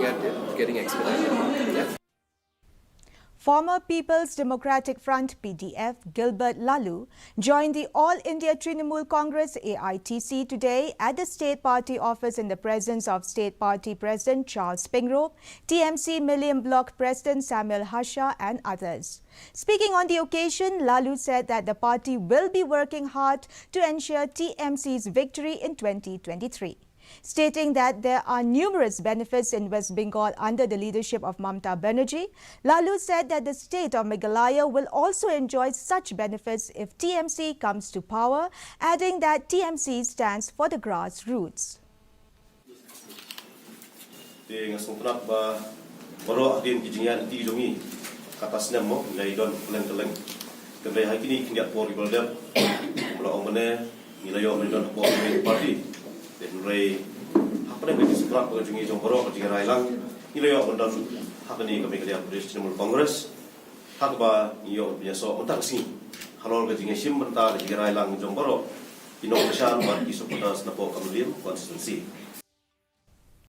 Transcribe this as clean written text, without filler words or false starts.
at it getting expedited. Yeah. Former People's Democratic Front (PDF) Gilbert Laloo joined the All India Trinamool Congress (AITC) today at the State Party office in the presence of State Party President Charles Pingrove, TMC Milliam Bloc President Samuel Hasha and others. Speaking on the occasion, Laloo said that the party will be working hard to ensure TMC's victory in 2023. Stating that there are numerous benefits in West Bengal under the leadership of Mamata Banerjee, Laloo said that the state of Meghalaya will also enjoy such benefits if TMC comes to power, adding that TMC stands for the grassroots. Ray happening with this club going to Jombo, Island, Nilo, and happening to make the British Congress. Hakba, you saw Otaxi, Halol getting a Shimbanta, Island, Jombo, in all the Shan, but he supporters Napo Kamudim constituency.